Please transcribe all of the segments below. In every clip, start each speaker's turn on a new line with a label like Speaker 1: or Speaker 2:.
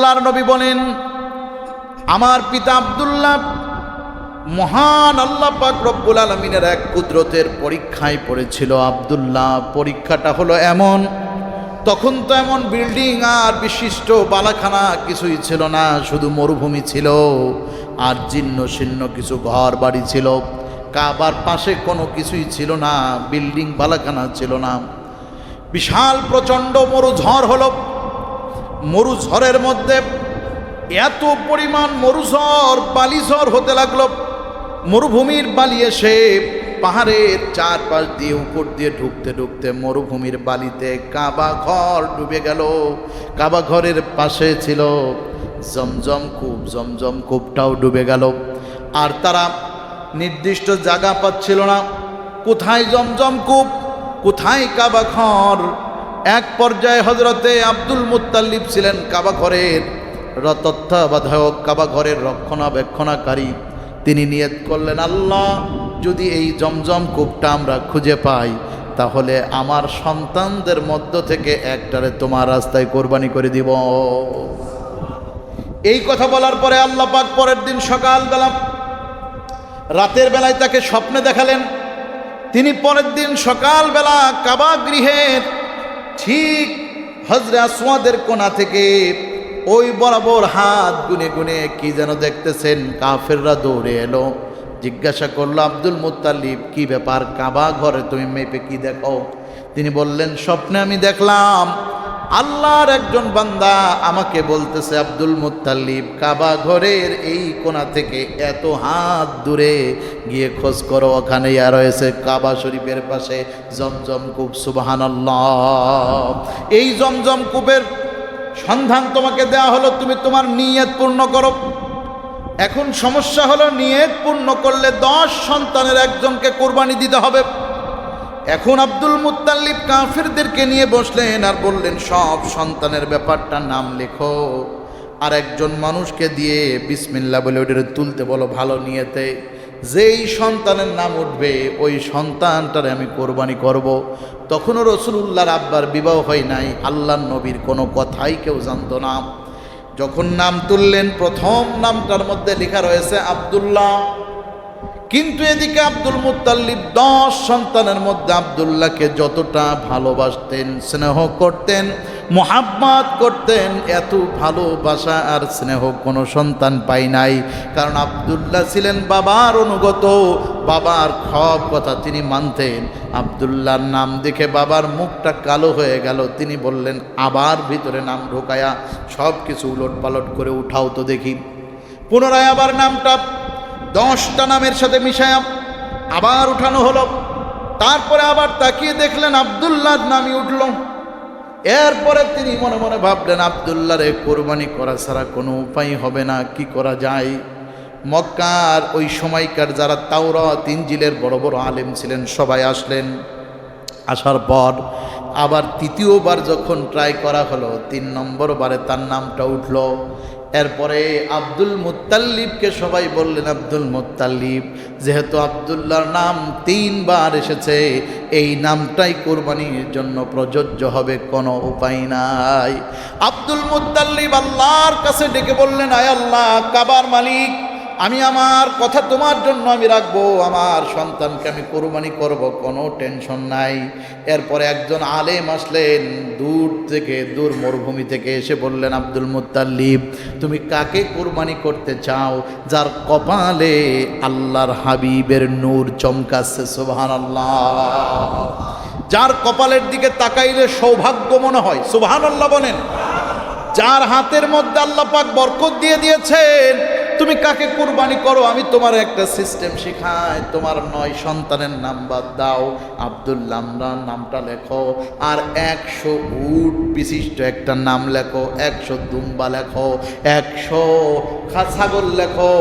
Speaker 1: আল্লাহর নবী বলেন, আমার পিতা আব্দুল্লাহ মহান আল্লাহ পাক রব্বুল আলামিনের এক কুদরতের পরীক্ষায় পড়েছিল। আব্দুল্লাহ পরীক্ষাটা হলো এমন, তখন তো এমন বিল্ডিং আর বিশিষ্ট বালাখানা কিছুই ছিল না, শুধু মরুভূমি ছিল আর জীর্ণ শীর্ণ কিছু ঘর বাড়ি ছিল। কাবার পাশে কোনো কিছুই ছিল না, বিল্ডিং বালাখানা ছিল না। বিশাল প্রচণ্ড মরুঝড় হলো। মরুঝড়ের মধ্যে এত পরিমাণ মরুঝড়, বালিঝড় হতে লাগলো। মরুভূমির বালি এসে পাহাড়ের চারপাশ দিয়ে উপর দিয়ে ঢুকতে ঢুকতে মরুভূমির বালিতে কাবা ঘর ডুবে গেল। কাবা ঘরের পাশে ছিল জমজম কূপ, জমজম কূপটাও ডুবে গেল। আর তারা নির্দিষ্ট জায়গা পাচ্ছিল না, কোথায় জমজম কূপ, কোথায় কাবা ঘর। এক পর্যায়ে হযরতে আব্দুল মুত্তালিব ছিলেন কাবা ঘরের তত্ত্বাবধায়ক, কাবা ঘরের রক্ষণাবেক্ষণাকারী। তিনি নিয়ত করলেন, আল্লাহ যদি এই জমজম কূপটা আমরা খুঁজে পাই, তাহলে আমার সন্তানদের মধ্য থেকে একটারে তোমার রাস্তায় কোরবানি করে দিব। এই কথা বলার পরে আল্লাহ পাক পরের দিন সকালবেলা, রাতের বেলায় তাকে স্বপ্নে দেখালেন। তিনি পরের দিন সকালবেলা কাবা গৃহের ঠিক হজরে আসওয়াদের কোণা থেকে ওই বরাবর হাত গুনে গুনে কি যেন দেখতেছেন। কাফেররা দৌড়ে এলো, জিজ্ঞাসা করলো, আব্দুল মুত্তালিব কি ব্যাপার, কাবা ঘরে তুমি মেপে কি দেখো? তিনি বললেন, স্বপ্নে আমি দেখলাম আল্লাহর একজন বান্দা আমাকে বলতেছে, আব্দুল মুত্তালিব কাবা ঘরের এই কোণা থেকে এত হাত দূরে গিয়ে খোঁজ করো, ওখানে আর রয়েছে কাবা শরীফের পাশে জমজম কূপ। সুবহানাল্লাহ। এই জমজম কূপের সন্ধান তোমাকে দেয়া হলো, তুমি তোমার নিয়ত পূর্ণ করো। এখন সমস্যা হলো, নিয়ত পূর্ণ করলে 10 সন্তানের একজনকে কোরবানি দিতে হবে। এখন আব্দুল মুত্তালিব কাফিরদেরকে নিয়ে বসলেন আর বললেন, সব সন্তানের ব্যাপারটা নাম লেখো, আর একজন মানুষকে দিয়ে বিসমিল্লাহ বলে ওটা তুলতে বলো ভালো নিয়তে। যেই সন্তানের নাম উঠবে ওই সন্তানটারে আমি কোরবানি করব। তখনও রাসূলুল্লাহর আব্বার বিবাহ হয় নাই, আল্লাহর নবীর কোনো কথাই কেউ জানতো না। যখন নাম তুললেন, প্রথম নামটার মধ্যে লেখা রয়েছে আব্দুল্লাহ। কিন্তু এদিকে আব্দুল মুত্তালিব 10 সন্তানের মধ্যে আব্দুল্লাহকে যতটা ভালোবাসতেন, স্নেহ করতেন, মোহাব্বত করতেন, এত ভালোবাসা আর স্নেহ কোনো সন্তান পাই নাই। কারণ আব্দুল্লাহ ছিলেন বাবার অনুগত, বাবার সব কথা তিনি মানতেন। আব্দুল্লাহর নাম দেখে বাবার মুখটা কালো হয়ে গেল। তিনি বললেন, আবার ভিতরে নাম ঢোকায়া সব কিছু উলট পালট করে উঠাও তো দেখি। পুনরায় আবার নামটা 10টা নামের সাথে মিশায়া আবার উঠানো হলো। তারপরে আবার তাকিয়ে দেখলেন আব্দুল্লাহর নামই উঠল। এরপরে তিনি মনে মনে ভাবলেন, আব্দুল্লাহরে কোরবানি করা ছাড়া কোনো উপায় হবে না, কি করা যায়? মক্কার ওই সময়কার যারা তাওরাত ইনজিলের বড় বড় আলেম ছিলেন সবাই আসলেন। আসার পর আবার তৃতীয়বার যখন ট্রাই করা হলো, 3 নম্বর বারে তার নামটা উঠল। এরপরে আব্দুল মুত্তালিবকে সবাই বললেন, আব্দুল মুত্তালিব, যেহেতু আব্দুল্লাহর নাম 3 বার এসেছে, এই নামটাই কোরবানির জন্য প্রযোজ্য হবে, কোনো উপায় নাই। আব্দুল মুত্তালিব আল্লাহর কাছে ডেকে বললেন, আয় আল্লাহ, কাবার মালিক, আমি আমার কথা তোমার জন্য আমি রাখবো, আমার সন্তানকে আমি কোরবানি করব, কোনো টেনশন নাই। এরপরে একজন আলেম আসলেন দূর থেকে, দূর মরুভূমি থেকে এসে বললেন, আব্দুল মুত্তালিব, তুমি কাকে কোরবানি করতে চাও? যার কপালে আল্লাহর হাবিবের নূর চমকাচ্ছে। সুবহানাল্লাহ। যার কপালের দিকে তাকাইলে সৌভাগ্য মনে হয়। সুবহানাল্লাহ বলেন। যার হাতের মধ্যে আল্লাহ পাক বরকত দিয়ে দিয়েছেন, তুমি কাকে কুরবানি করো? আমি তোমার একটা সিস্টেম শিখাই। তোমার 9 সন্তানের নাম বাদ দাও, আব্দুল্লাহ নামটা লেখো, আর 100 উট বিশিষ্ট একটা নাম লেখো, 100 দুম্বা লেখো, 100 ছাগল লেখো।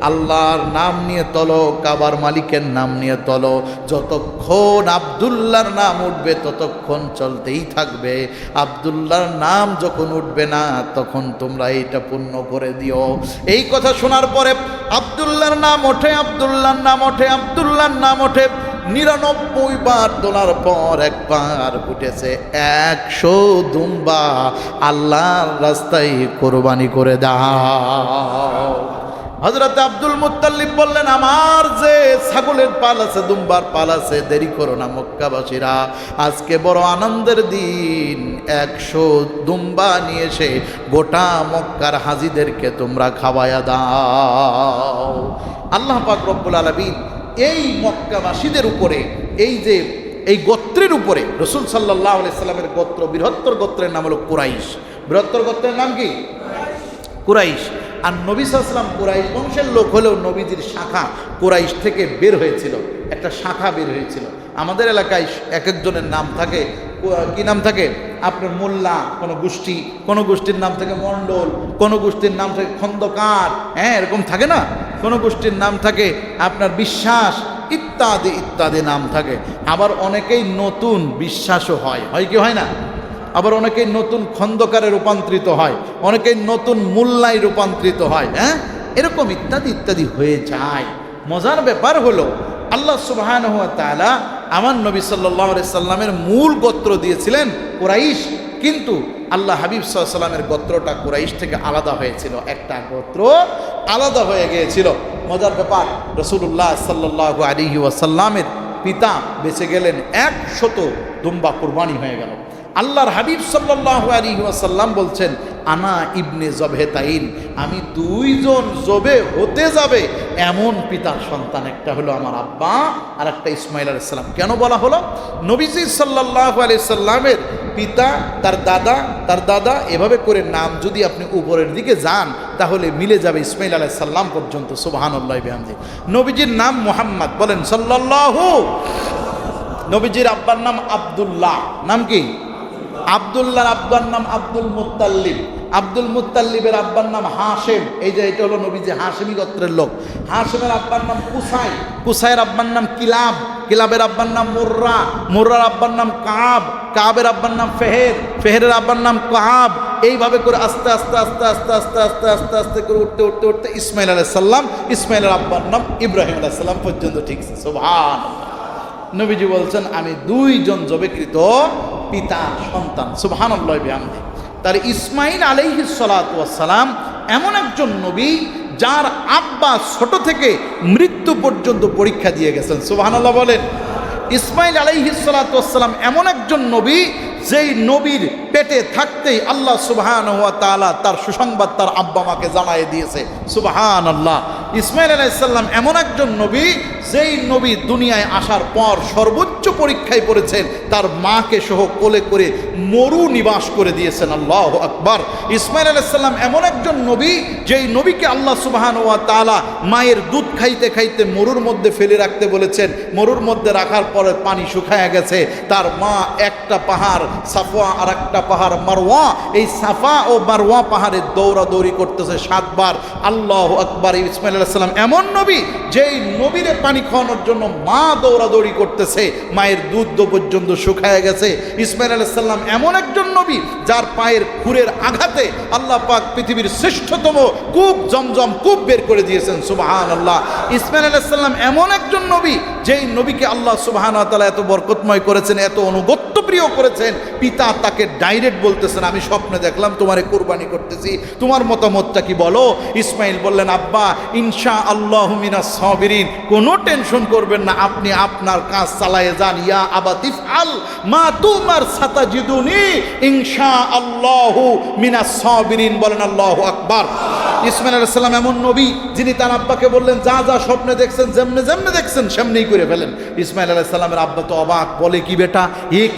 Speaker 1: আল্লাহর নাম নিয়ে তলো, কাবার মালিকের নাম নিয়ে তলো। যতক্ষণ আব্দুল্লাহর নাম উঠবে ততক্ষণ চলতেই থাকবে। আব্দুল্লাহর নাম যখন উঠবে না, তখন তোমরা এইটা পূর্ণ করে দিও। এই কথা শোনার পরে আব্দুল্লাহর নাম ওঠে, আব্দুল্লাহর নাম ওঠে, আব্দুল্লাহর নাম ওঠে। 99 বার তোলার পর একবার উঠেছে 100 দুম্বা আল্লাহর রাস্তায় কোরবানি করে দাও। হযরত আব্দুল মুত্তালিব বললেন, আমার যে ছাগলের পাল আছে, দুম্বার পাল আছে, দেরি করো না মক্কাবাসীরা, আজকে বড় আনন্দের দিন, 100 দুম্বা নিয়ে এসে গোটা মক্কার হাজীদেরকে তোমরা খাওয়ায়া দাও। আল্লাহ পাক রব্বুল আলামিন এই মক্কাবাসীদের উপরে, এই গোত্রের উপরে, রাসূল সাল্লাল্লাহু আলাইহি সাল্লামের গোত্র, বৃহত্তর গোত্রের নাম হলো কুরাইশ। বৃহত্তর গোত্রের নাম কি? কুরাইশ। আর নবী সাল্লাল্লাহু আলাইহি ওয়াসাল্লাম কুরাইশ বংশের লোক হলেও নবীজির শাখা কুরাইশ থেকে বের হয়েছিল, একটা শাখা বের হয়েছিল। আমাদের এলাকায় এক একজনের নাম থাকে, কি নাম থাকে আপনার? মোল্লা কোনো গোষ্ঠী, কোনো গোষ্ঠীর নাম থাকে মণ্ডল, কোনো গোষ্ঠীর নাম থাকে খন্দকার, হ্যাঁ এরকম থাকে না? কোনো গোষ্ঠীর নাম থাকে আপনার বিশ্বাস, ইত্যাদি ইত্যাদি নাম থাকে। আবার অনেকেই নতুন বিশ্বাসও হয় কি হয় না? আবার অনেকেই নতুন খন্দকারে রূপান্তরিত হয়, অনেকেই নতুন মোল্লায় রূপান্তরিত হয়, হ্যাঁ এরকম ইত্যাদি ইত্যাদি হয়ে যায়। মজার ব্যাপার হলো আল্লাহ সুবহানাহু ওয়া তাআলা আমার নবী সাল্লাল্লাহু আলাইহি সাল্লামের মূল গোত্র দিয়েছিলেন কুরাইশ, কিন্তু আল্লাহ হাবিব সাল্লাল্লাহু আলাইহি সাল্লামের গোত্রটা কুরাইশ থেকে আলাদা হয়েছিল, একটা গোত্র আলাদা হয়ে গিয়েছিল। মজার ব্যাপার, রাসূলুল্লাহ সাল্লাল্লাহু আলাইহি ওয়াসাল্লামের পিতা বেঁচে গেলেন, 100 দুম্বা কুরবানি হয়ে গেল। আল্লাহর হাবিব সাল্লাল্লাহু আলাইহি ওয়াসাল্লাম বলছেন, আনা ইবনে জবহেতাইন, আমি 2 জন জবে হতে যাবে এমন পিতার সন্তান, একটা হলো আমার আব্বা আর একটা ইসমাইল আলাইহিস সালাম। কেন বলা হলো? নবীজি সাল্লাল্লাহু আলাইহি সাল্লামের পিতা, তার দাদা এভাবে করে নাম যদি আপনি উপরের দিকে যান তাহলে মিলে যাবে ইসমাইল আলাইহিস সালাম পর্যন্ত। সুবহানাল্লাহি বিহামদি। নবীজির নাম মুহাম্মদ, বলেন সাল্লাল্লাহু। নবীজির আব্বার নাম আব্দুল্লাহ, নাম কি? আব্দুল্লাহর আব্বার নাম আব্দুল মুত্তালিব, আব্দুল মুত্তালিবের আব্বার নাম হাশেম। এই যে এটা হলো নবীজি হাশেমি গোত্রের লোক। হাশেমের আব্বার নাম কুসাই, কুসাইয়ের আব্বার নাম কিলাব, কিলাবের আব্বার নাম মুর্রা, মুর্রার আব্বার নাম কাব, কাবের আব্বার নাম ফেহের, ফেহেরের আব্বার নাম কাব। এইভাবে করে আস্তে আস্তে আস্তে আস্তে আস্তে আস্তে আস্তে আস্তে করে উঠতে উঠতে উঠতে ইসমাইল আলাইহিস সালাম, ইসমাইলের আব্বার নাম ইব্রাহিম আলাইহিস সালাম পর্যন্ত ঠিক। সুবহানাল্লাহ। নবীজি বলছেন, আমি 2 জন জবেকৃত পিতার সন্তান। সুবহানাল্লাহ বিহামদি। তার ইসমাইল আলাইহিস সালাতু ওয়াস সালাম এমন একজন নবী যার আব্বা ছোট থেকে মৃত্যু পর্যন্ত পরীক্ষা দিয়ে গেছেন। সুবহানাল্লাহ বলেন। ইসমাইল আলাইহিস সালাতু ওয়াস সালাম এমন একজন নবী যেই নবীর পেটে থাকতেই আল্লাহ সুবহানাহু ওয়া তাআলা তার সুসংবাদ তার আব্বা মাকে জানায় দিয়েছে। সুবহানাল্লাহ। ইসমাইল আলাইহিস সালাম এমন একজন নবী যেই নবী দুনিয়ায় আসার পর সর্বোচ্চ পরীক্ষায় পড়েছেন, তার মাকে সহ কোলে করে মরু নিবাস করে দিয়েছেন। আল্লাহু আকবার। ইসমাইল আলাইহিস সালাম এমন একজন নবী যেই নবীকে আল্লাহ সুবহানাহু ওয়া তাআলা মায়ের দুধ খাইতে খাইতে মরুর মধ্যে ফেলে রাখতে বলেছেন। মরুর মধ্যে রাখার পরে পানি শুকায় গেছে, তার মা একটা পাহাড় সাফা আর একটা পাহাড় মারওয়া, এই সাফা ও মারওয়া পাহাড়ে দৌড়াদৌড়ি করতেছে 7 বার। আল্লাহু আকবার। ইসমাইল আলাইহিস সালাম এমন নবী যেই নবীরে পানি খাওয়ানোর জন্য মা দৌড়াদৌড়ি করতেছে, মায়ের দুধ পর্যন্ত শুকায় গেছে। ইসমাইল আলাইহিস সালাম এমন একজন নবী যার পায়ের খুরের আঘাতে আল্লাহ পাক পৃথিবীর শ্রেষ্ঠতম কূপ জমজম কূপ বের করে দিয়েছেন। সুবহানাল্লাহ। ইসমাইল আলাইহিস সালাম এমন একজন নবী যেই নবীকে আল্লাহ সুবহানাহু ওয়া তাআলা এত বরকতময় করেছেন, এত অনুগত্য প্রিয় করেছেন, পিতা তাকে ডাইরেক্ট বলতেছেন, আমি স্বপ্নে দেখলাম তোমারে কুরবানি করতেছি, তোমার মতামতটা কি বলো? ইসমাইল বললেন, আব্বা ইনশাআল্লাহু মিনাস সাবিরিন, কোনো টেনশন করবেন না, আপনি আপনার কাজ চালায়ে যান। ইয়া আবাতিফ আল মা তুমার সাতাজিদুনি ইনশাআল্লাহু মিনাস সাবিরিন। বলেন আল্লাহু আকবার। ইসমাইল আলাইহিস সালাম এমন নবী যিনি তার আব্বাকে বললেন, যা যা স্বপ্নে দেখছেন, যেমনে যেমনে দেখছেন সেমনেই করে ফেলেন। ইসমাইল আলাইহিস সালামের আব্বা তো অবাক, বলে কি বেটা,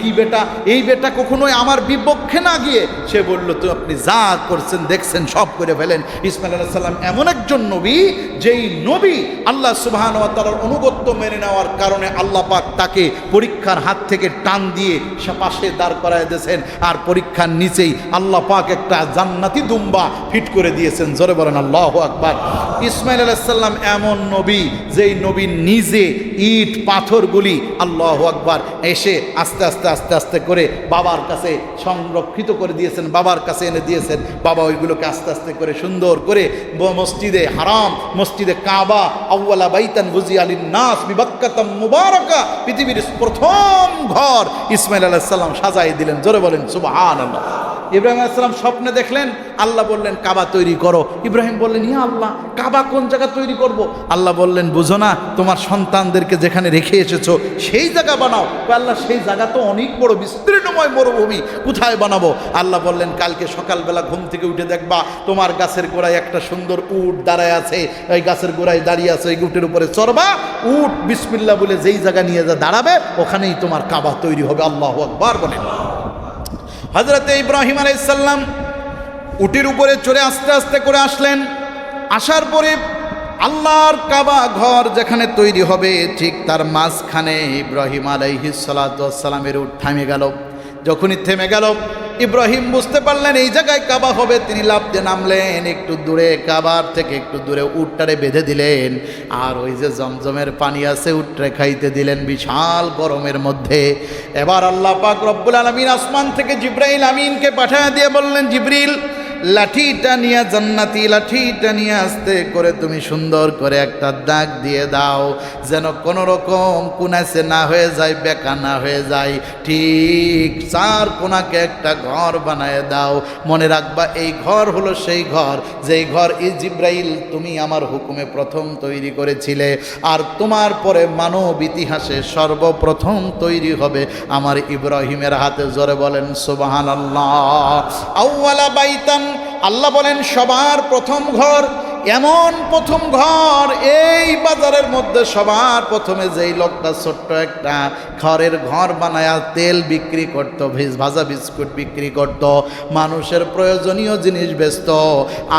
Speaker 1: কি বেটা, এই বেটা কখনোই আমার বিপক্ষে না গিয়ে সে বলল, তো আপনি যা করছেন দেখছেন সব করে ফেলেন। ইসমাইল আলাইহিস সালাম এমন একজন নবী যেই নবী আল্লাহ সুবহানাহু ওয়া তাআলার অনুগত্য মেনে নেওয়ার কারণে আল্লাহ পাক তাকে পরীক্ষার হাত থেকে টান দিয়ে সে পাশে দাঁড় করায় দিয়েছেন, আর পরীক্ষার নিচেই আল্লাহ পাক একটা জান্নাতি দুম্বা ফিট করে দিয়েছেন। জোরে জোরে বলেন আল্লাহু আকবার। ইসমাইল আলাইহিস সালাম এমন নবী, যেই নবী নিজে ইট পাথরগুলি আল্লাহু আকবার এসে আস্তে আস্তে আস্তে আস্তে করে বাবার কাছে সংরক্ষিত করে দিয়েছেন, বাবার কাছে এনে দিয়েছেন। বাবা ওইগুলোকে আস্তে আস্তে করে সুন্দর করে মসজিদে হারাম, মসজিদে কাবা, আউয়ালা বাইতান বুজিয়া লিন-নাস বিবাক্কাতাম মুবারাকা, পৃথিবীর প্রথম ঘর ইসমাইল আলাইহিস সালাম সাজাই দিলেন। জোরে বলেন সুবহানাল্লাহ। ইব্রাহিম আলাইহিস সালাম স্বপ্নে দেখলেন, আল্লাহ বললেন কাবা তৈরি করো। ইব্রাহিম বললেন, ইয়া আল্লাহ, কাবা কোন জায়গা তৈরি করব? আল্লাহ বললেন, বুঝো না, তোমার সন্তানদেরকে যেখানে রেখে এসেছো সেই জায়গা বানাও। আল্লাহ, সেই জায়গা তো অনেক বড়, বিস্তীর্ণময় মরুভূমি, কোথায় বানাবো? আল্লাহ বললেন, কালকে সকালবেলা ঘুম থেকে উঠে দেখবা তোমার গাছের গোড়ায় একটা সুন্দর উট দাঁড়ায় আছে, ওই গাছের গোড়ায় দাঁড়িয়ে আছে, ওই উটের উপরে চড়বা, উট বিসমিল্লাহ বলে যেই জায়গা নিয়ে যা দাঁড়াবে ওখানেই তোমার কাবা তৈরি হবে। আল্লাহু আকবার বলেন। হযরতে ইব্রাহিম আলাইহিস সালাম উটের উপরে চড়ে আস্তে আস্তে করে আসলেন। আসার পরে আল্লাহর কাবা ঘর যেখানে তৈরি হবে ঠিক তার মাঝখানে ইব্রাহিম আলাইহিস সালাতু ওয়াস সালামের উট থেমে গেল। যখনই থেমে গেল, ইব্রাহিম বুঝতে পারলেন এই জায়গায় কাবা হবে। তিনি লাফ দিয়ে নামলেন, একটু দূরে কাবার থেকে একটু দূরে উটটারে বেঁধে দিলেন, আর ওই যে জমজমের পানি আছে উটরে খাইতে দিলেন বিশাল গরমের মধ্যে। এবার আল্লাহ পাক রব্বুল আলামিন আসমান থেকে জিবরাইল আমিনকে পাঠিয়ে দিয়ে বললেন, জিবরিল, লাঠিটা নিয়ে, জান্নাতি লাঠিটা নিয়ে আস্তে করে তুমি সুন্দর করে একটা দাগ দিয়ে দাও, যেন কোনো রকম কোনাছে না হয়ে যায়, বেকা না হয়ে যায়। ঠিক চার কোনাকে একটা ঘর বানায় দাও। মনে রাখবা, এই ঘর হলো সেই ঘর যেই ঘর জিবরাইল তুমি আমার হুকুমে প্রথম তৈরি করেছিলে, আর তোমার পরে মানব ইতিহাসে সর্বপ্রথম তৈরি হবে আমার ইব্রাহিমের হাতে। জোরে বলেন সুবহানাল্লাহ। আউয়ালা বাইতান, আল্লাহ বলেন সবার প্রথম ঘর, এমন প্রথম ঘর এই বাজারের মধ্যে সবার প্রথমে যেই লোকটা ছোট্ট একটা খড়ের ঘর বানায়া তেল বিক্রি করত, ভাজা বিস্কুট বিক্রি করত, মানুষের প্রয়োজনীয় জিনিস বেচত,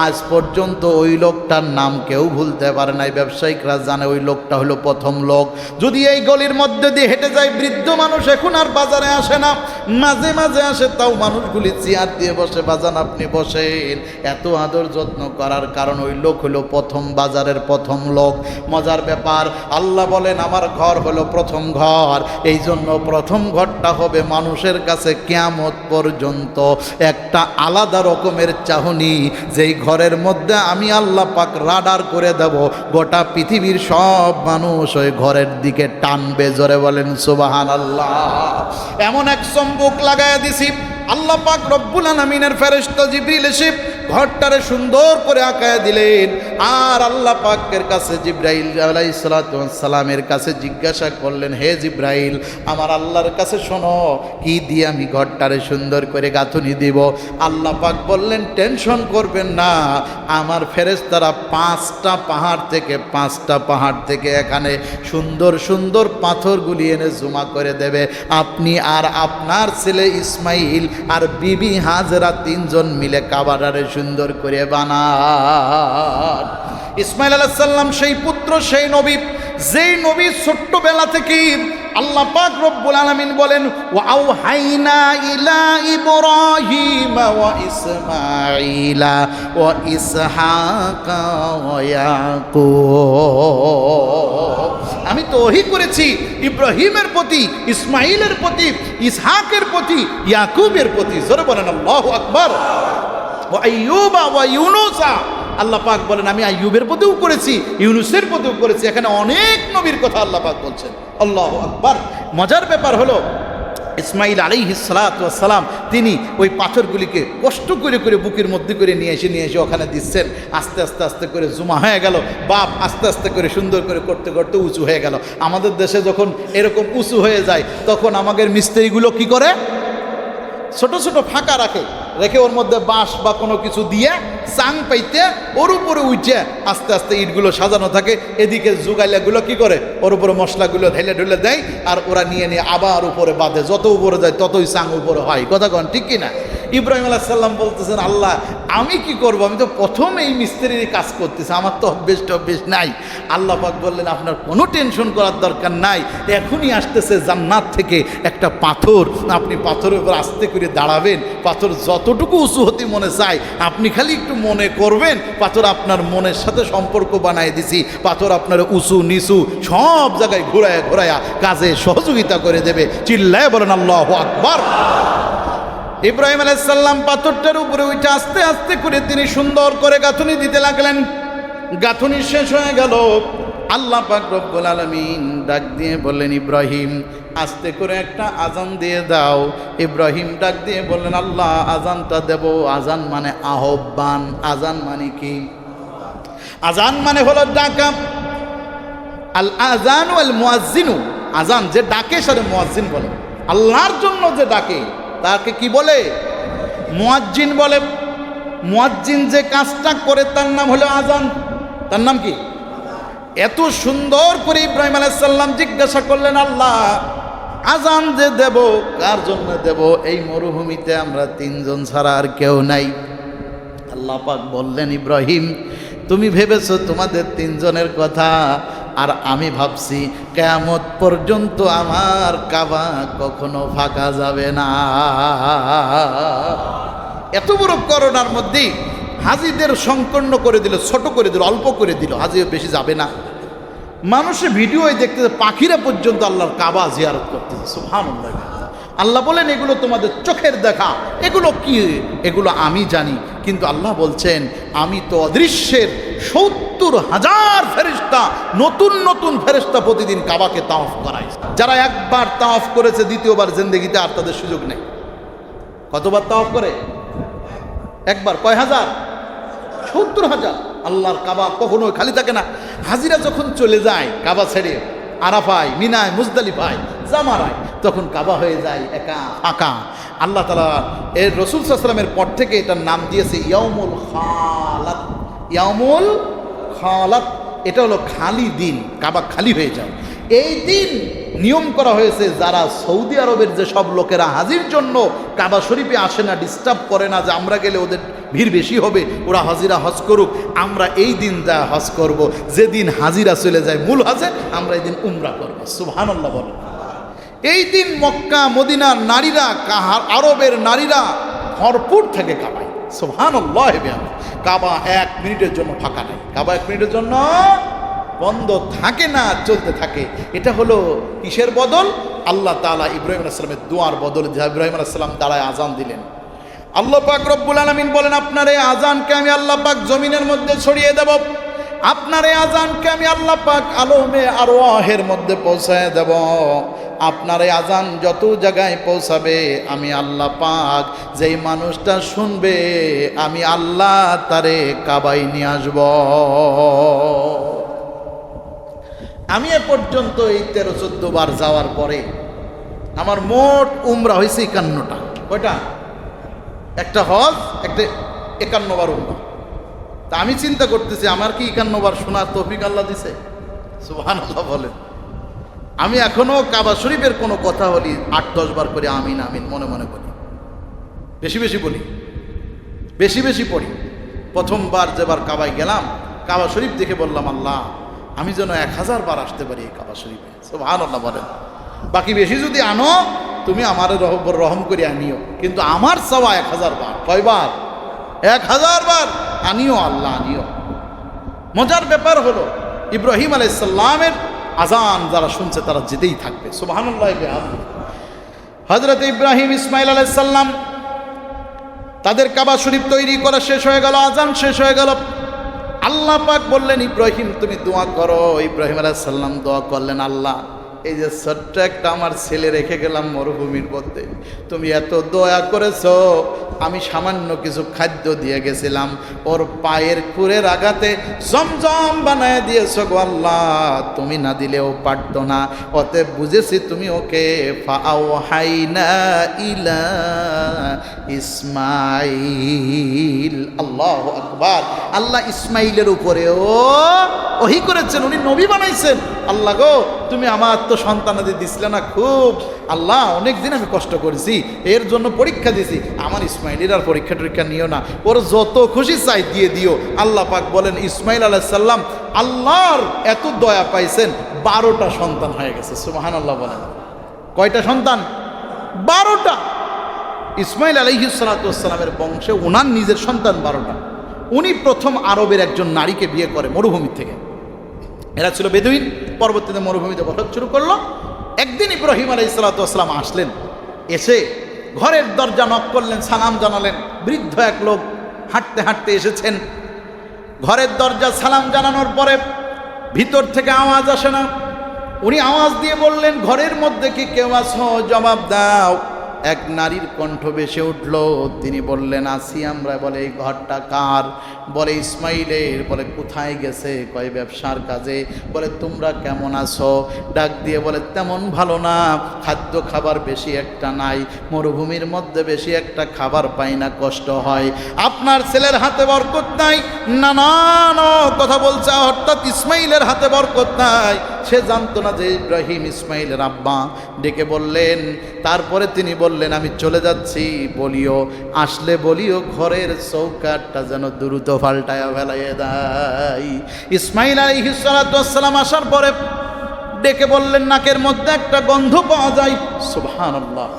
Speaker 1: আজ পর্যন্ত ওই লোকটার নাম কেউ ভুলতে পারে নাই। ব্যবসায়িকরা জানে ওই লোকটা হলো প্রথম লোক। যদি এই গলির মধ্যে দিয়ে হেঁটে যায়, বৃদ্ধ মানুষ এখন আর বাজারে আসে না, মাঝে মাঝে আসে, তাও মানুষগুলি চেয়ার দিয়ে বসে, বাজান আপনি বসেন। এত আদর যত্ন করার কারণ ওই লোক হলো প্রথম বাজারের প্রথম লোক। মজার ব্যাপার, আল্লাহ বলেন আমার ঘর হলো প্রথম ঘর, এই জন্য প্রথম ঘরটা হবে মানুষের কাছে কিয়ামত পর্যন্ত একটা আলাদা রকমের চাহনি, যেই ঘরের মধ্যে আমি আল্লাহ পাক রাডার করে দেব, গোটা পৃথিবীর সব মানুষ ওই ঘরের দিকে টানবে। জোরে বলেন সুবহানাল্লাহ। এমন এক চমক লাগায় দিছি, আল্লাহ পাক রব্বুল আলামিনের ফেরেশতা জিবরিল এসে ঘরটারে সুন্দর করে আঁকায় দিলেন। আর আল্লাহ পাকের কাছে জিবরাইল আলাইহিস সালাতু ওয়াস সালামের কাছে জিজ্ঞাসা করলেন, হে জিবরাইল, আমার আল্লাহর কাছে শোনো, কি দিয়ে আমি ঘরটারে সুন্দর করে গাঁথুনি দিব? আল্লাহ পাক বললেন, টেনশন করবেন না, আমার ফেরেশতারা পাঁচটা পাহাড় থেকে এখানে সুন্দর সুন্দর পাথরগুলি এনে জমা করে দেবে। আপনি আর আপনার ছেলে ইসমাইল আর বিবি হাজেরা তিনজন মিলে কাবাটারে সুন্দর করে বানান। ইসমাইল আলাইহিস সালাম সেই পুত্র, সেই নবী, যেই নবী ছোট্টবেলা থেকে আল্লাহ পাক রব্বুল আলামিন বলেন, ওয়া আওহাইনা ইলা ইব্রাহিম ওয়া ইসমাঈলা ওয়া ইসহাকা ওয়া ইয়াকুব। আমি তো ওহী করেছি ইব্রাহিমের প্রতি, ইসমাঈলের প্রতি, ইসহাকের প্রতি, ইয়াকুবের প্রতি। জোরে বলেন আল্লাহু আকবার। ওয়া আইয়ুবা ওয়া ইউনুসা, আল্লাহ পাক বলেন আমি আইয়ুবের প্রতিও করেছি, ইউনুসের প্রতিও করেছি। এখানে অনেক নবীর কথা আল্লাহ পাক বলছেন। আল্লাহু আকবার। মজার ব্যাপার হলো, ইসমাইল আলাইহিস সালাতু ওয়াস সালাম তিনি ওই পাথরগুলিকে কষ্ট করে করে বুকের মধ্যে করে নিয়ে এসে ওখানে দিচ্ছেন। আস্তে আস্তে আস্তে করে জমা হয়ে গেল, বাপ আস্তে আস্তে করে সুন্দর করে করতে করতে উঁচু হয়ে গেল। আমাদের দেশে যখন এরকম উঁচু হয়ে যায়, তখন আমাদের মিস্ত্রিগুলো কি করে, ছোট ছোট ফাঁকা রেখে ওর মধ্যে বাঁশ বা কোনো কিছু দিয়ে চাং পাইতে ওর উপরে উঠে আস্তে আস্তে ইটগুলো সাজানো থাকে। এদিকে জুগাইলাগুলো কি করে, ওর উপরে মশলাগুলো ঢেলে ঢেলে দেয়, আর ওরা নিয়ে আবার উপরে বাঁধে। যত উপরে যায় ততই চাং উপরে হয়। কথা কন ঠিক কিনা? ইব্রাহিম আলাইহিস সালাম বলতেছেন, আল্লাহ আমি কি করব, আমি তো প্রথম এই মিস্ত্রির কাজ করতেছি, আমার তো অভ্যেস নাই। আল্লাহ পাক বললেন আপনার কোনো টেনশন করার দরকার নাই, এখনই আসতেছে জান্নাত থেকে একটা পাথর, আপনি পাথরের উপর আস্তে করে দাঁড়াবেন, পাথর যতটুকু উঁচু হতে মনে চায় আপনি খালি একটু মনে করবেন, পাথর আপনার মনের সাথে সম্পর্ক বানায় দিছি, পাথর আপনার উঁচু নিচু সব জায়গায় ঘোরায়া কাজে সহযোগিতা করে দেবে। চিল্লায় বলেন আল্লাহু আকবার। ইব্রাহিম আলাইহিস সালাম পাথরটার উপরে উঠে আস্তে আস্তে করে তিনি সুন্দর করে গাঁথুনি দিতে লাগলেন। গাঁথুনি শেষ হয়ে গেল, আল্লাহ পাক রব্বুল আলামিন ডাক দিয়ে বললেন, ইব্রাহিম আস্তে করে একটা আজান দিয়ে দাও। ইব্রাহিম ডাক দিয়ে বললেন, আল্লাহ আজানটা দেব। আজান মানে আহ্বান। আজান মানে কি? আজান মানে হলো ডাকা। আল আজান ওয়াল মুয়াজ্জিনু, আজান যে ডাকে সেটা মুয়াজ্জিন বলে। আল্লাহর জন্য যে ডাকে তাকে কি বলে? মুয়াজ্জিন বলে। মুয়াজ্জিন যে কাজটা করে তার নাম হলো আজান। তার নাম কি? এত সুন্দর করে ইব্রাহিম আলাইহিস সালাম জিজ্ঞাসা করলেন, আল্লাহ আজান যে দেব কার জন্য দেব? এই মরুভূমিতে আমরা তিনজন ছাড়া আর কেউ নাই। আল্লাহ পাক বললেন, ইব্রাহিম তুমি ভেবেছো তোমাদের তিনজনের কথা, আর আমি ভাবছি কিয়ামত পর্যন্ত আমার কাবা কখনো ফাঁকা যাবে না। এত বড় করোনার মধ্যেই হাজিদের সংকীর্ণ করে দিল, ছোট করে দিল, অল্প করে দিল, হাজি বেশি যাবে না। মানুষের ভিডিওয় দেখতেছে পাখিরা পর্যন্ত আল্লাহর কাবা জিয়ারত করতেছে। সুবহানাল্লাহ। আল্লাহ বলেন এগুলো তোমাদের চোখের দেখা, এগুলো কি? এগুলো আমি জানি, কিন্তু আল্লাহ বলছেন আমি তো অদৃশ্যের ৭০,০০০ ফেরেশতা, নতুন নতুন ফেরেশতা প্রতিদিন কাবাকে তাওয়াফ করাই। যারা একবার তাওয়াফ করেছে দ্বিতীয়বার জিন্দেগিতে আর তাদের সুযোগ নেই। কতবার তাওয়াফ করে? একবার। কয় হাজার? ৭০,০০০। আল্লাহর কাবা কখনো খালি থাকে না। হাজিরা যখন চলে যায় কাবা ছেড়ে, আরাফায়, মিনায়, মুজদালিফায়, জামারায়, তখন কাবা হয়ে যায় একা ফাঁকা। আল্লাহ তাআলা এর রাসূল সাল্লাল্লাহু আলাইহি ওয়াসাল্লামের পর থেকে এটার নাম দিয়েছে ইয়াউমুল খালাত। ইয়াউমুল খালাত, এটা হলো খালি দিন, কাবা খালি হয়ে যায়। এই দিন নিয়ম করা হয়েছে যারা সৌদি আরবের যে সব লোকেরা হাজির জন্য কাবা শরীফে আসে না, ডিস্টার্ব করে না, যে আমরা গেলে ওদের ভিড় বেশি হবে, ওরা হাজিরা হজ করুক, আমরা এই দিন যা হজ করব। যেদিন হাজিরা চলে যায় মূল হজে, আমরা এই দিন উমরা করব। সুবহানাল্লাহ বলেন। এই দিন মক্কা মদিনার নারীরা, আরবের নারীরা ভরপুর থাকে কাবায়। সুবহানাল্লাহ। কাবা 1 মিনিটের জন্য ফাঁকা নেই। কাবা 1 মিনিটের জন্য বন্ধ থাকে না, চলতে থাকে। এটা হলো কিসের বদল? আল্লাহ তাআলা ইব্রাহিম আলাইহিস সালামের দোয়ার বদল। ইব্রাহিম আলাইহিস সালাম দাঁড়ায় আজান দিলেন। আল্লাহ পাক রব্বুল আলামিন বলেন, আপনার এই আজানকে আমি আল্লাহ পাক জমিনের মধ্যে ছড়িয়ে দেব। আপনার এই আজানকে আমি আল্লাহ পাক আলমে আরওয়াহের মধ্যে পৌঁছায় দেব। আপনার এই আজান যত জায়গায় পৌঁছাবে, আমি আল্লাহ পাক যেই মানুষটা শুনবে, আমি আল্লাহ তারে কাবায় নিয়ে আসব। আমি এ পর্যন্ত এই 13-14 বার যাওয়ার পরে আমার মোট উমরা হয়েছে 51টা। কয়টা? একটা হজ, একটা 51 বার উমরা। তা আমি চিন্তা করতেছি আমার কি 51 বার শোনার তৌফিক আল্লাহ দিছে? সুবহানাল্লাহ বলেন। আমি এখনো কাবা শরীফের কোনো কথা বলি 8-10 বার করে আমিন আমিন মনে মনে বলি, বেশি বেশি বলি, বেশি বেশি পড়ি। প্রথমবার যেবার কাবায় গেলাম, কাবা শরীফ দেখে বললাম, আল্লাহ আমি যেন 1000 বার আসতে পারি এই কাবা শরীফে। সুবহানাল্লাহ বলেন। বাকি বেশি যদি আনো তুমি আমার রহম করে আনিও, কিন্তু আমার চাওয়া 1000 বার। কয়বার? 1000 বার আনিও আল্লাহ, আনিও। মজার ব্যাপার হলো ইব্রাহিম আলাইহিস সালামের আজান যারা শুনছে তারা যেতেই থাকবে। সুবহানাল্লাহ। হযরত ইব্রাহিম ইসমাইল আলাইহিস সালাম তাদের কাবা শরীফ তৈরি করা শেষ হয়ে গেল, আজান শেষ হয়ে গেল। আল্লাহ পাক বললেন, ইব্রাহিম তুমি দোয়া করো। ইব্রাহিম আলাইহিস সালাম দোয়া করলেন, আল্লাহ এই যে ছোট্ট একটা আমার ছেলে রেখে গেলাম মরুভূমির মধ্যে, তুমি এত দয়া করেছো, আমি সামান্য কিছু খাদ্য দিয়ে গেছিলাম, ওর পায়ের খুরের আঘাতে জমজম বানায় দিয়েছো গো আল্লাহ, তুমি না দিলেও পারতো না। অতএব বুঝেছি তুমি ওকে ফাআওহাইনা ইলা ইসমাইল। আল্লাহু আকবার। আল্লাহ ইসমাইলের উপরেও ওহী করেছেন, উনি নবী বানাইছেন। আল্লাহ গো তুমি আমার তো সন্তানাদি দিছিলে না, খুব আল্লাহ অনেক দিন আমি কষ্ট করেছি, এর জন্য পরীক্ষা দিয়েছি, আমার ইসমাইলের আর পরীক্ষা টরীক্ষা নিও না, ওর যত খুশি চাই দিয়ে দিও। আল্লাহ পাক বলেন ইসমাইল আলাইহিস সালাম আল্লাহর এত দয়া পাইছেন, 12টা সন্তান হয়ে গেছে। সুবহানাল্লাহ বলেন। কয়টা সন্তান? 12টা। ইসমাইল আলাইহিস সালামের বংশে ওনার নিজের সন্তান 12টা। উনি প্রথম আরবের একজন নারীকে বিয়ে করে মরুভূমি থেকে। এরা ছিল বেদুইন, পরবর্তীতে মরুভূমিতে বসত শুরু করলো। একদিন ইব্রাহিম আলাইহিস সালাম আসলেন, এসে ঘরের দরজা নক করলেন, সালাম জানালেন। বৃদ্ধ এক লোক হাঁটতে হাঁটতে এসেছেন। ঘরের দরজা সালাম জানানোর পরে ভিতর থেকে আওয়াজ আসে না। উনি আওয়াজ দিয়ে বললেন, ঘরের মধ্যে কি কেউ আছো? জবাব দাও। এক নারীর কণ্ঠ ভেসে উঠল। তিনি বললেন, আসি আমরা। বলে, এই ঘরটা কার? বলে, ইসমাইলের। বলে, কোথায় গেছে? কয়, ব্যবসার কাজে। বলে, তোমরা কেমন আছো? ডাক দিয়ে বলে, তেমন ভালো না, খাদ্য খাবার বেশি একটা নাই, মরুভূমির মধ্যে বেশি একটা খাবার পাই না, কষ্ট হয়। আপনার ছেলের হাতে বরকত নাই? নানান কথা বলছে, অর্থাৎ ইসমাইলের হাতে বরকত নাই। সে জানতো না যে ইব্রাহিম ইসমাইলের আব্বা। ডেকে বললেন, তারপরে তিনি বললেন, আমি চলে যাচ্ছি, বলিও, আসলে বলিও ঘরের চৌকাঠটা যেন দ্রুত পাল্টায়া ফেলাইয়ে দেয়। ইসমাইল আলাইহিস সালাম আসার পরে ডেকে বললেন, নাকের মধ্যে একটা গন্ধ পাওয়া যায়। সুবহানাল্লাহ।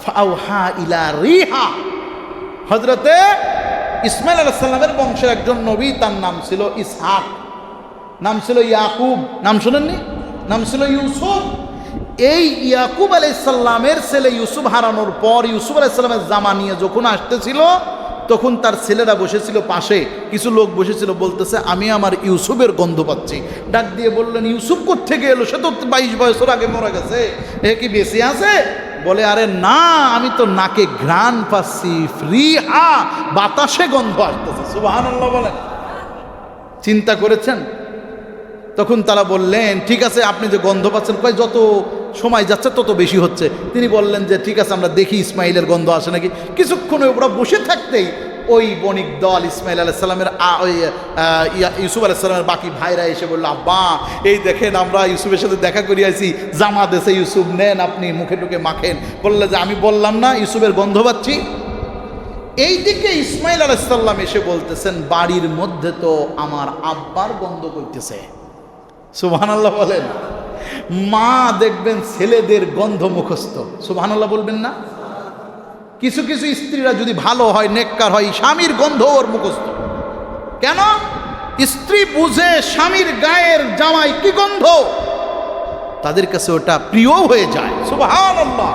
Speaker 1: ফাওহা ইলা রিহা। হযরতে ইসমাইল আলাইহিস সালামের বংশের একজন নবী, তার নাম ছিল ইসহাক, নাম ছিল ইয়াকুব। নাম শুনেননি? নাম ছিল ইউসুফ। এই ইয়াকুব আলাইহিস সালামের ছেলে ইউসুফ হারানোর পর ইউসুফ আলাইহিস সালামের জামা নিয়ে যখন আসতেছিল, তখন তার ছেলেরা বসেছিল পাশে, কিছু লোক বসেছিল, বলতেছে, আমি আমার ইউসুফের গন্ধ পাচ্ছি। ডাক দিয়ে বললেন, ইউসুফ কোত্থেকে এলো? সে তো 22 বছর আগে মারা গেছে, এ কি বেঁচে আছে? বলে, আরে না, আমি তো নাকে ঘ্রাণ পাচ্ছি, রিহা, বাতাসে গন্ধ আসতেছে। সুবহানাল্লাহ বলেন। চিন্তা করেছেন? তখন তারা বললেন, ঠিক আছে, আপনি যে গন্ধ পাচ্ছেন, কয় যত সময় যাচ্ছে তত বেশি হচ্ছে। তিনি বললেন যে, ঠিক আছে, আমরা দেখি ইসমাইলের গন্ধ আসে নাকি। কিছুক্ষণে ওরা বসে থাকতেই ওই বণিক দল ইসমাইল আলাইহিস সালামের ইউসুফ আলাইহিস সালামের বাকি ভাইরা এসে বলল, আব্বা, এই দেখেন, আমরা ইউসুফের সাথে দেখা করিয়ে আইছি, জামা দেশে ইউসুফ, নেন, আপনি মুখে টুকে মাখেন। বললে যে, আমি বললাম না ইউসুফের গন্ধ পাচ্ছি। এইদিকে ইসমাইল আলাইহিস সালাম এসে বলতেছেন, বাড়ির মধ্যে তো আমার আব্বার গন্ধ করতেছে। সুবহানাল্লাহ বলেন। মা দেখবেন ছেলেদের গন্ধ মুখস্থ। সুবহানাল্লাহ বলবেন না? কিছু কিছু স্ত্রীরা যদি ভালো হয়, নেককার হয়, স্বামীর গন্ধ ওর মুখস্থ। কেন? স্ত্রী বুঝে স্বামীর গায়ের জামাই কি গন্ধ, তাদের কাছে ওটা প্রিয় হয়ে যায়। সুবহানাল্লাহ।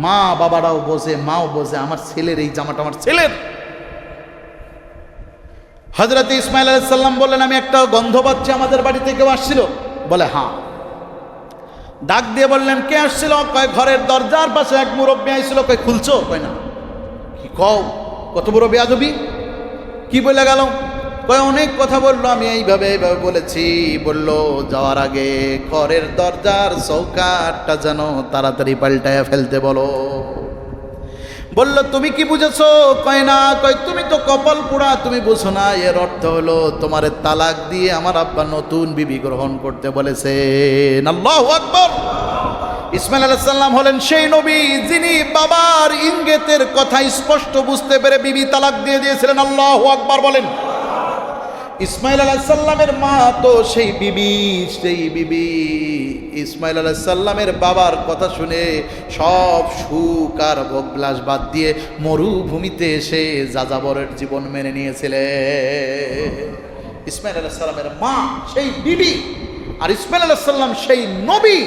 Speaker 1: মা বাবারাও বোঝে, মাও বোঝে, আমার ছেলের এই জামাটা আমার ছেলের। হযরত ইসমাইল আলাইহিস সালাম বললেন, আমি একটা গন্ধ পাচ্ছি, আমাদের বাড়িতে কেউ আসছিল? বলে, হ্যাঁ। ডাক দিয়ে বললেন, কে আসছিল? কয়, ঘরের দরজার পাশে এক মুরব্বী আইছিল। কয়, খুলছো? কয়, না। কি কও? কত বড় বেয়াদবি! কি বলে গেল? কয়, অনেক কথা বললো, আমি এইভাবে এইভাবে বলেছি। বলল, যাওয়ার আগে ঘরের দরজার চৌকাঠটা যেন তাড়াতাড়ি পাল্টায়া ফেলতে বলো। বলল, তুমি কি বুঝেছো? কয়, না। কয়, তুমি তো কপাল পোড়া, তুমি বুঝো না। এর অর্থ হলো তোমারে তালাক দিয়ে আমার আব্বা নতুন বিবি গ্রহণ করতে বলেছেন। আল্লাহু আকবার। ইসমাইল আলাইহিস সালাম হলেন সেই নবী যিনি বাবার ইঙ্গিতের কথা স্পষ্ট বুঝতে পেরে বিবি তালাক দিয়ে দিয়েছিলেন। আল্লাহু আকবার বলেন। ইসমাইল আলাইহিস সালামের মা তো সেই বিবি ইসমাইল আলাইহিস সালামের বাবার কথা শুনে সব সুখ আর ভোগবিলাস বাদ দিয়ে মরুভূমিতে এসে যাযাবরের জীবন মেনে নিয়েছিলেন। ইসমাইল আলাইহিস সালামের মা সেই বিবি, আর ইসমাইল আলাইহিস সালাম সেই নবী,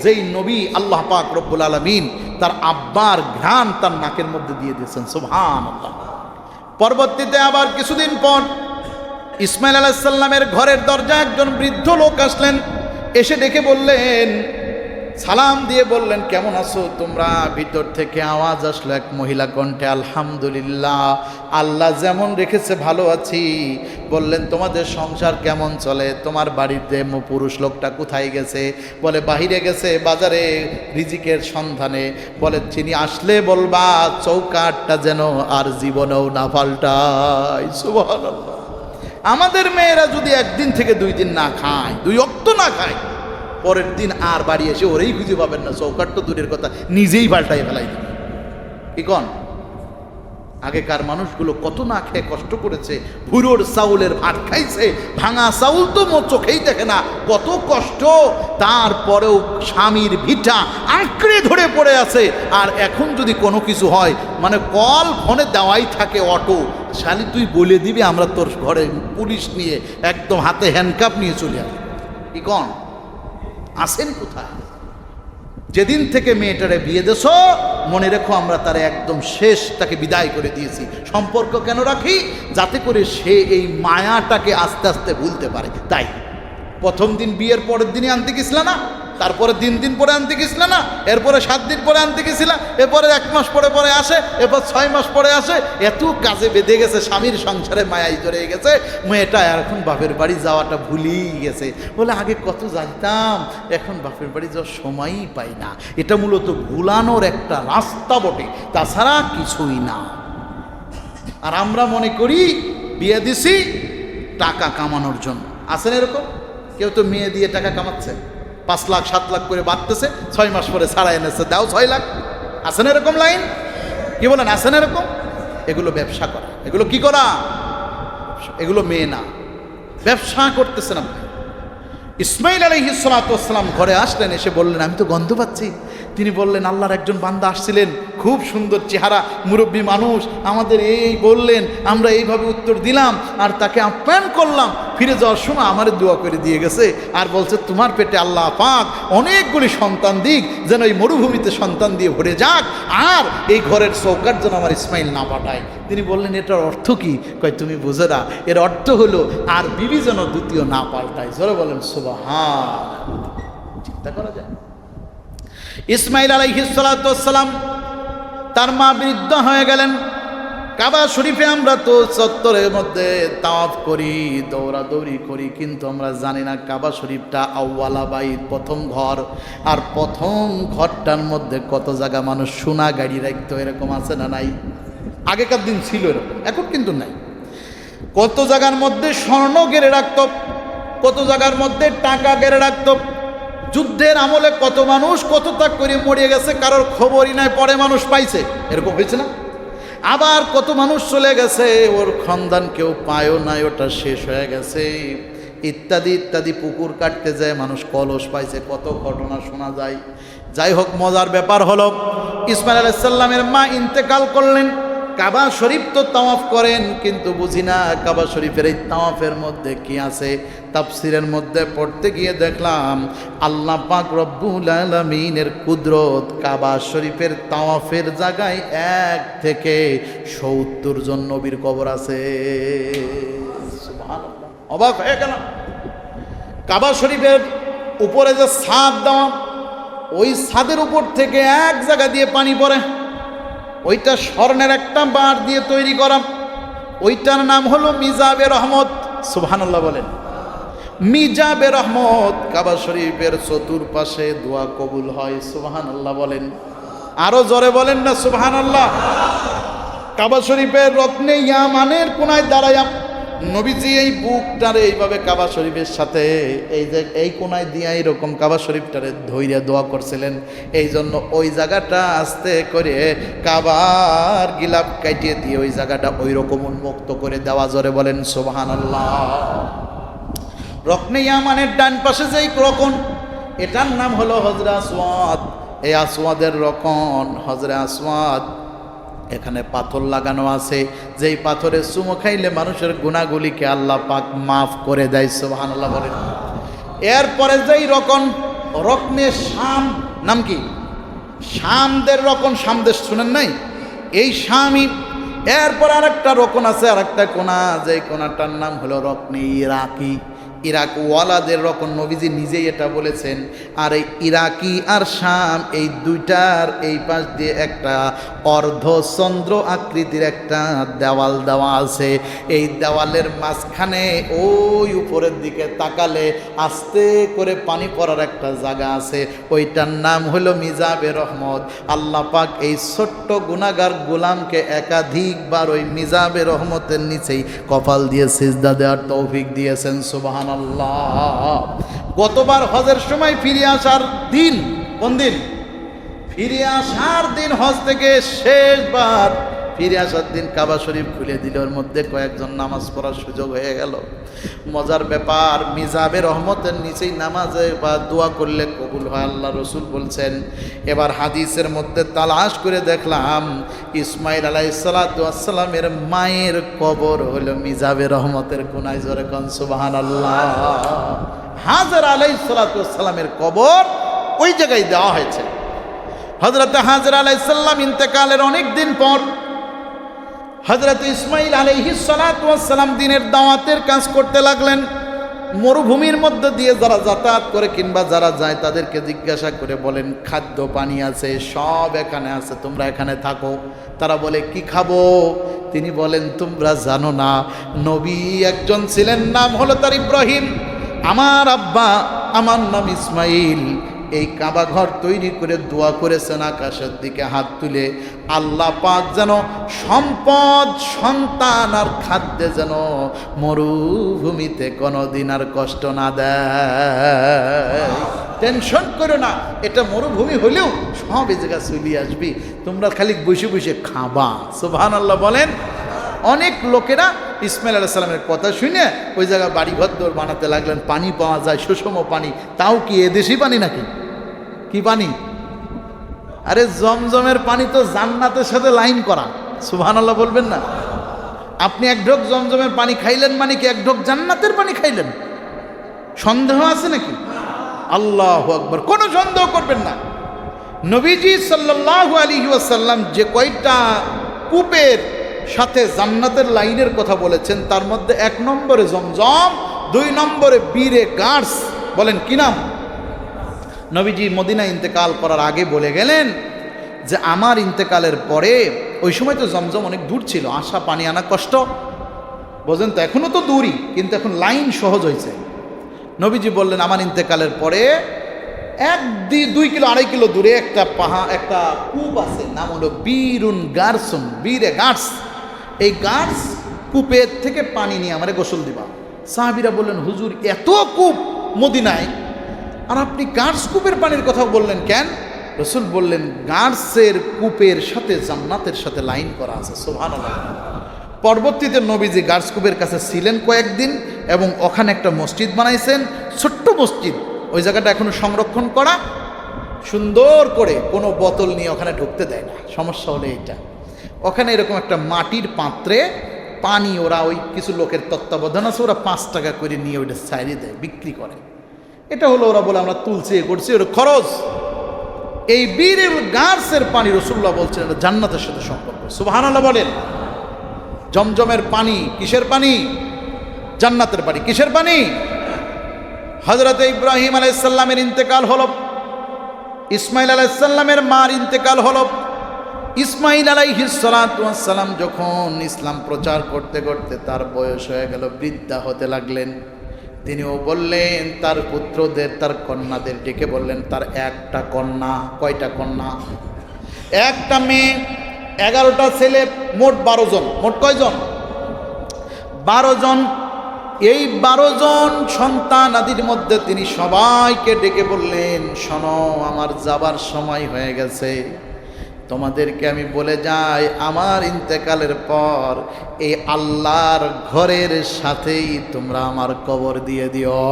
Speaker 1: যেই নবী আল্লাহ পাক রব্বুল আলামিন তার আব্বার ঘ্রাণ তার নাকের মধ্যে দিয়ে দিয়েছেন। সুবহানাল্লাহ। পরবর্তীতে আবার কিছুদিন পর ইসমাইল আলাইহিস সালামের ঘরের দরজা একজন বৃদ্ধ লোক আসলেন। এসে ডেকে বললেন, সালাম দিয়ে বললেন, কেমন আছো তোমরা? ভিতর থেকে আওয়াজ আসলো এক মহিলা কণ্ঠে, আলহামদুলিল্লাহ, আল্লাহ যেমন রেখেছে ভালো আছি। বললেন, তোমাদের সংসার কেমন চলে? তোমার বাড়িতে পুরুষ লোকটা কোথায় গেছে? বলে, বাহিরে গেছে বাজারে রিজিকের সন্ধানে। বলে, তিনি আসলে বলবা চৌকাঠটা যেন আর জীবনেও না পাল্টায়। সুবহানাল্লাহ। আমাদের মেয়েরা যদি একদিন থেকে 2 দিন না খায়, 2 ওয়াক্ত না খায়, পরের দিন আর বাড়ি এসে ওরেই খুঁজে পাবেন না, চৌকাট তো দূরের কথা, নিজেই পাল্টাই ফেলাই দেবে। কি কন? আগেকার মানুষগুলো কত না খেয়ে কষ্ট করেছে, ভুরোর চাউলের ভাত খাইছে, ভাঙা চাউল তো চোখেই দেখে না, কত কষ্ট, তারপরেও স্বামীর ভিটা আঁকড়ে ধরে পড়ে আছে। আর এখন যদি কোনো কিছু হয়, মানে কল ফোনে দেওয়াই থাকে অটো, শালি তুই বলে দিবি আমরা তোর ঘরে পুলিশ নিয়ে একদম হাতে হ্যান্ডকাপ নিয়ে চলে আসি। কি কন? আসেন কোথায়? যেদিন থেকে মেয়েটারে বিয়ে দেছ, মনে রেখো আমরা তারে একদম শেষ, তাকে বিদায় করে দিয়েছি। সম্পর্ক কেন রাখি? যাতে করে সে এই মায়াটাকে আস্তে আস্তে ভুলতে পারে। তাই প্রথম দিন বিয়ের পরের দিনই আনতে গেছিল না, তারপরে দিন পরে আনতে গেছিল না, এরপরে 7 দিন পরে আনতে গেছিল, এরপরে 1 মাস পরে আসে, এরপর 6 মাস পরে আসে। এত কাজে বেঁধে গেছে, স্বামীর সংসারে মায়াই ধরে গেছে, মেয়েটা এখন বাপের বাড়ি যাওয়াটা ভুলেই গেছে। বলে আগে কত জানতাম, এখন বাপের বাড়ি যাওয়ার সময়ই পাই না। এটা মূলত ভুলানোর একটা রাস্তা বটে, তাছাড়া কিছুই না। আর আমরা মনে করি বিয়ে দিছি টাকা কামানোর জন্য। আছেন এরকম কেউ? তো মেয়ে দিয়ে টাকা কামাচ্ছে, 5 লাখ 7 লাখ করে বাড়তেছে, 6 মাস পরে ছাড়া এনেছে, দাও 6 লাখ। আছেন এরকম লাইন? কি বলেন, আছেন এরকম? এগুলো ব্যবসা করা। এগুলো কি করা? এগুলো মেয়ে না, ব্যবসা করতেছেন আপনি। ইসমাইল আলাইহিস সালাতু ওয়াস সালাম ঘরে আসলেন, এসে বললেন আমি তো গন্ধ পাচ্ছি। তিনি বললেন আল্লাহর একজন বান্দা আসছিলেন, খুব সুন্দর চেহারা, মুরব্বী মানুষ, আমাদের এই বললেন, আমরা এইভাবে উত্তর দিলাম আর তাকে আপ্যায়ন করলাম। ফিরে যাওয়ার সময় আমারে দোয়া করে দিয়ে গেছে আর বলছে তোমার পেটে আল্লাহ পাক অনেকগুলি সন্তান দিক, যেন এই মরুভূমিতে সন্তান দিয়ে ভরে যাক, আর এই ঘরের চৌকাট যেন আমার ইসমাইল না পাঠায়। তিনি বললেন এটার অর্থ কি? কয় তুমি বুঝে না, এর অর্থ হলো আর বিবি যেন দ্বিতীয় না পাল্টায়। জোরে বলেন সুবহানাল্লাহ। চিন্তা করা যায়। ইসমাইল আলাইহিস সালাতু ওয়াস সালাম, তার মা বৃদ্ধ হয়ে গেলেন। কাবা শরীফে আমরা তো চত্বরের মধ্যে তাওয়াফ করি, দৌড়াদৌড়ি করি, কিন্তু আমরা জানি না কাবা শরীফটা আউয়ালা বাইত, প্রথম ঘর। আর প্রথম ঘরটার মধ্যে কত জায়গা মানুষ সোনা গাড়ি রাখতো, এরকম আছে না নাই? আগেকার দিন ছিল এরকম, এখন কিন্তু নাই। কত জায়গার মধ্যে স্বর্ণ গেড়ে রাখত, কত জায়গার মধ্যে টাকা গেড়ে রাখত। যুদ্ধের আমলে কত মানুষ কত ত্যাগ করে মরে গেছে, কারোর খবরই নাই, পরে মানুষ পাইছে, এরকম হয়েছে না? আবার কত মানুষ চলে গেছে, ওর খানদান কেউ পায়ও নাই, ওটা শেষ হয়ে গেছে, ইত্যাদি ইত্যাদি। পুকুর কাটতে যায় মানুষ কলস পাইছে, কত ঘটনা শোনা যায়। যাই হোক, মজার ব্যাপার হলো ইসমাইল আলাইহিস সালামের মা ইন্তেকাল করলেন। কাবা শরীফ তো তাওয়াফ করেন, কিন্তু বুঝি না কাবা শরীফের এই তাওয়াফের মধ্যে কি আছে। তাফসিরের মধ্যে পড়তে গিয়ে দেখলাম আল্লাহ পাক রব্বুল আলামিনের কুদরত, কাবা শরীফের তাওয়াফের জায়গায় 1 থেকে 70 জন নবীর কবর আছে। সুবহানাল্লাহ, অবাক হয়ে গেলাম। কাবা শরীফের উপরে যে ছাদ দেওয়া, ওই ছাদের উপর থেকে এক জায়গা দিয়ে পানি পড়ে, ওইটা স্বর্ণের একটা বার দিয়ে তৈরি করা, ওইটার নাম হলো মিজাবে রহমত। সুবহানাল্লাহ বলেন, মিজাবে রহমত। কাবা শরীফের চতুর্পাশে দোয়া কবুল হয়। সুবহানাল্লাহ বলেন, আরো জোরে বলেন না সুবহানাল্লাহ। কাবা শরীফের রত্নে ইয়ামানের কোনায় দাঁড়ায়া নবীজি এই বুকটারে এইভাবে কাবা শরীফের সাথে এই যে এই কোনায় দিয়া এইরকম কাবা শরীফটারে ধৈর্য দোয়া করছিলেন। এই জন্য ওই জায়গাটা আস্তে করে কাবার গিলাপ কাটিয়ে দিয়ে ওই জায়গাটা ওই রকম উন্মুক্ত করে দেওয়া। জোরে বলেন সুবহানাল্লাহ। রকনে ইয়ামানের ডান পাশে যেই রকন, এটার নাম হলো হজরে আসওয়াদ। এই আসওয়াদের রকন হজরে আসওয়াদ, এখানে পাথর লাগানো আছে, যেই পাথরে চুমো খাইলে মানুষের গুনাহগুলিকে আল্লাহ পাক মাফ করে দেয়। সুবহানাল্লাহ বলেন। এরপরে যেই রকন, রকনে শাম, নাম কি? শামদের রকন, শামদেশ শুনেন নাই? এই শামই। এরপর আরেকটা রকন আছে, আরেকটা কোনা, যেই কোনাটার নাম হলো রকনে ইরাকি। ইরাক ওয়ালাদের রকম, নবীজি নিজেই এটা বলেছেন। আর এই ইরাকি আর শাম এই দুইটার এই পাশ দিয়ে একটা অর্ধচন্দ্র আকৃতির একটা দেওয়াল দেওয়া আছে। এই দেওয়ালের মাঝখানে ওই উপরের দিকে তাকালে আস্তে করে পানি পড়ার একটা জায়গা আছে, ওইটার নাম হলো মিজাবে রহমত। আল্লাহ পাক এই ছোট্ট গুনাহগার গোলামকে একাধিকবার ওই মিজাবে রহমতের নিচেই কপাল দিয়ে সিজদা দেওয়ার তৌফিক দিয়েছেন। সুবহানাল্লাহ। গতবার হজের সময় ফিরে আসার দিন, কোন দিন? ফিরে আসার দিন, হজ থেকে শেষবার ফিরে আসার দিন কাবা শরীফ খুলে দিল, ওর মধ্যে কয়েকজন নামাজ পড়ার সুযোগ হয়ে গেল। মজার ব্যাপার, মিজাবে রহমতের নিচেই নামাজে বা দোয়া করলে কবুল হয়, আল্লাহ রসুল বলছেন। এবার হাদিসের মধ্যে তালাশ করে দেখলাম ইসমাইল আলাইহিসসালামের মায়ের কবর হলো মিজাবে রহমতের কোনায়। জোরে কোন সুবহানাল্লাহ। হাজরা আলাইহিসসালামের কবর ওই জায়গায় দেওয়া হয়েছে। হযরত হাজরা আলাইহিসসালাম ইন্তেকালের অনেক দিন পর হযরত ইসমাইল আলাইহিসসালাম দিনের দাওয়াতের কাজ করতে লাগলেন। মরুভূমির মধ্যে দিয়ে যারা যাতায়াত করে কিংবা যারা যায় তাদেরকে জিজ্ঞাসা করে বলেন, খাদ্য পানি আছে, সব এখানে আছে, তোমরা এখানে থাকো। তারা বলে, কি খাবো? তিনি বলেন, তোমরা জানো না নবী একজন ছিলেন, নাম হলো তার ইব্রাহিম। আমার আব্বা, আমার নাম ইসমাইল। এই কাবা ঘর তৈরি করে দোয়া করেছেন আকাশের দিকে হাত তুলে, আল্লাহ পাক যেন সম্পদ, সন্তান আর খাদ্যে যেন মরুভূমিতে কোনোদিন আর কষ্ট না দেয়। টেনশন করো না, এটা মরুভূমি হলেও সব এই জায়গা চলে আসবি, তোমরা খালি বসে বসে খাবা। সুবহানাল্লাহ বলেন। অনেক লোকেরা ইসমাইল আলাইহিস সালামের কথা শুনে ওই জায়গায় বাড়িঘর দৌড় বানাতে লাগলেন। পানি পাওয়া যায়, সুষম পানি, তাও কি এদেশি পানি নাকি? কি পানি? আরে জমজমের পানি তো জান্নাতের সাথে লাইন করা। সুবহানাল্লাহ বলবেন না? আপনি এক ঢোক জমজমের পানি খাইলেন মানে কি এক ঢোক জান্নাতের পানি খাইলেন? সন্দেহ আছে নাকি? আল্লাহু আকবার, কোনো সন্দেহ করবেন না। নবীজি সাল্লাল্লাহু আলাইহি ওয়াসাল্লাম যে কয়টা কূপের সাথে জান্নাতের লাইনের কথা বলেছেন তার মধ্যে 1 নম্বরে জমজম, 2 নম্বরে বীরে গার্স। বলেন কি নাম? নবীজি মদিনা ইন্তেকাল করার আগে বলে গেলেন যে আমার ইন্তেকালের পরে, ওই সময় তো জমজম অনেক দূর ছিল, আসা পানি আনা কষ্ট, বোঝেন তো, এখনও তো দূরই, কিন্তু এখন লাইন সহজ হয়েছে। নবীজি বললেন আমার ইন্তেকালের পরে 2 কিলো 2.5 কিলো দূরে একটা একটা কূপ আছে, নাম হলো বীরুন গার্সুন, বীরে গার্স। এই গার্স কূপের থেকে পানি নিয়ে আমারে গোসল দিবা। সাহাবীরা বললেন, হুজুর এত কূপ মদিনায়, আর আপনি গার্স কূপের পানির কথা বললেন কেন? রসুল বললেন, গার্সের কূপের সাথে জান্নাতের সাথে লাইন করা আছে। সুবহানাল্লাহ। পরবর্তীতে নবীজি গার্স কূপের কাছে ছিলেন কয়েকদিন এবং ওখানে একটা মসজিদ বানাইছেন, ছোট্ট মসজিদ। ওই জায়গাটা এখনো সংরক্ষণ করা, সুন্দর করে, কোনো বোতল নিয়ে ওখানে ঢুকতে দেয় না। সমস্যা হলো এইটা, ওখানে এরকম একটা মাটির পাত্রে পানি, ওরা ওই কিছু লোকের তত্ত্বাবধান আছে, ওরা 5 টাকা করে নিয়ে ওইটা ছাড়িয়ে দেয়, বিক্রি করে। এটা হলো ওরা বলে আমরা তুলছি, এ করছি, ওর খরচ। এই বীরের গার্সের পানি রাসূলুল্লাহ বলছেন এটা জান্নাতের সাথে সম্পর্ক। সুবহানাল্লাহ বলেন। জমজমের পানি কিসের পানি? জান্নাতের পানি। কিসের পানি? হযরত ইব্রাহিম আলাইহিস সালামের ইন্তেকাল হলো, ইসমাইল আলাইহিস সালামের মার ইন্তেকাল হলো। ইসমাইল আলাইহিস সালাম যখন ইসলাম প্রচার করতে করতে তার বয়স হয়ে গেল, বৃদ্ধা হতে লাগলেন, তিনিও বললেন তার পুত্রদের, তার কন্যাদের ডেকে বললেন তার একটা কন্যা। কয়টা কন্যা? একটা মেয়ে, 11টা ছেলে, মোট 12 জন। মোট কয়জন? 12 জন। এই 12 জন সন্তান আদির মধ্যে তিনি সবাইকে ডেকে বললেন, শোনো, আমার যাবার সময় হয়ে গেছে, তোমাদেরকে আমি বলে যাই, আমার ইন্তেকালের পর এই আল্লাহর ঘরের সাথেই তোমরা আমার কবর দিয়ে দিও।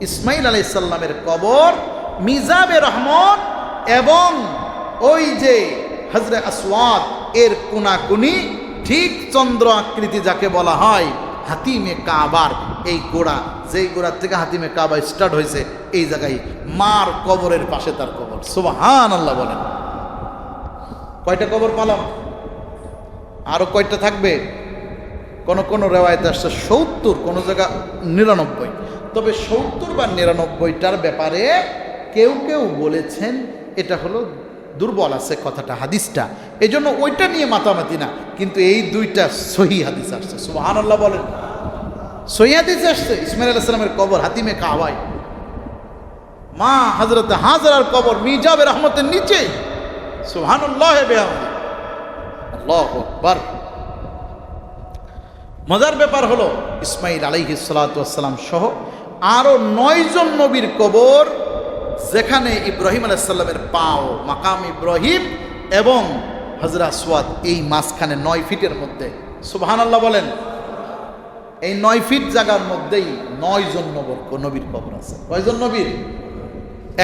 Speaker 1: ইসমাইল আলাইহিস সালামের কবর মিজাবে রহমত এবং ওই যে হজরে আসওয়াদ এর কোনাকুনি, ঠিক চন্দ্র আকৃতি যাকে বলা হয়, হাতিমে কাবার এই গোড়া, যেই গোড়ার থেকে হাতিমে কাবা স্টার্ট হয়েছে, এই জায়গায় মার কবরের পাশে তার কবর। সুবহানাল্লাহ বলেন। কয়টা কবর পালাম? আরো কয়টা থাকবে? কোন কোন রেওয়ায়েতে আসছে 70, কোন জায়গা 99। তবে 70 বা 99টার ব্যাপারে কেউ কেউ বলেছেন এটা হলো দুর্বল আছে কথাটা, হাদিসটা, এই জন্য ওইটা নিয়ে মাতামাতি না। কিন্তু এই 2টা সহি হাদিস আসছে। সুবহানাল্লাহ বলেন। সহি হাদিস আসছে ইসমাইল আলাইহিস সালামের কবর হাতিমে কাবায়, মা হযরত হাজরার কবর মিজাবে রহমতের নিচে। সুবহানাল্লাহ বিহামদি, আল্লাহু আকবার। মজার ব্যাপার হলো ইসমাইল আলাইহিস সালাতু ওয়াস সালাম সহ আরো 9 জন নবীর কবর, যেখানে ইব্রাহিম আলাইহিস সালামের পাও, মাকাম ইব্রাহিম এবং হজরা আসওয়াদ, এই মাঝখানে 9 ফিটের মধ্যে, সুবহানাল্লাহ বলেন, এই 9 ফিট জায়গার মধ্যেই 9 জন নবীর কবর আছে। কয়জন নবীর?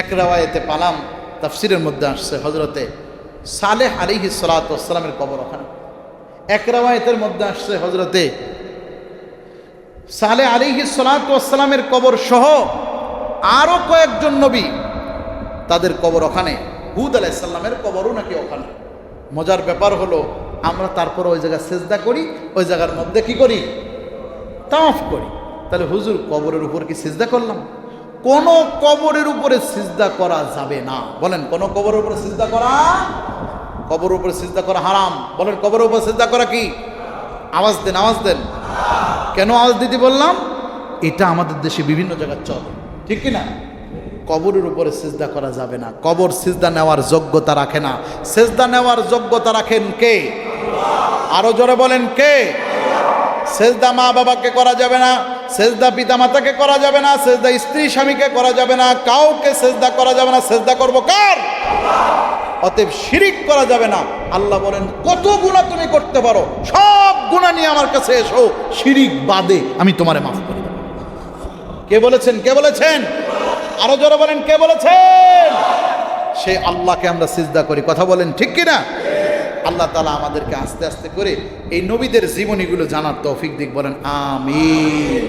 Speaker 1: এক রাওয়ায়েতে পালাম তাফসিরের মধ্যে আসছে হজরতে সালেহ আলাইহিস সালাতু ওয়াস সালামের কবর ওখানে। এক রাওয়ায়েতের মধ্যে আসছে হজরতে সালেহ আলাইহিস সালাতু ওয়াস সালামের কবর সহ আরো কয়েকজন নবী, তাদের কবর ওখানে। হুদ আলাইহিস সালামের কবরও নাকি ওখানে। মজার ব্যাপার হলো, আমরা তারপর ওই জায়গায় সেজদা করি, ওই জায়গার মধ্যে কি করি? তাওয়াফ করি। তাহলে হুজুর কবরের উপর কি সিজদা করলাম? কোন কবরের উপরে সিজদা করা যাবে না। বলেন, কোন কবরের উপরে সিজদা করা? কবরের উপরে সিজদা করা হারাম। বলেন, কবরের উপরে সিজদা করা কি? আওয়াজ দেন, আওয়াজ দেন। কেন আওয়াজ দিতে বললাম? এটা আমাদের দেশে বিভিন্ন জায়গায় চলে, ঠিক কি না? কবরের উপরে সিজদা করা যাবে না। কবর সিজদা নেওয়ার যোগ্যতা রাখে না। সিজদা নেওয়ার যোগ্যতা রাখেন কে? আরো জোরে বলেন, কে? সেজদা মা বাবাকে করা যাবে না, সেজদা পিতা মাতাকে করা যাবে না, সেজদা স্ত্রী স্বামীকে করা যাবে না, কাউকে সেজদা করা যাবে না। সেজদা করবো কার? অতএব শিরিক করা যাবে না। আল্লাহ বলেন, কত গুনাহ তুমি করতে পারো, সব গুনাহ নিয়ে আমার কাছে এসো, শিরিক বাদে আমি তোমারে মাফ করে দেব। কে বলেছেন? কে বলেছেন? আরো জোরে বলেন, কে বলেছেন? সেই আল্লাহকে আমরা সিজদা করি। কথা বলেন, ঠিক কিনা? আল্লাহ তাআলা আমাদেরকে আস্তে আস্তে করে এই নবীদের জীবনীগুলো জানার তৌফিক দিক। বলেন আমিন।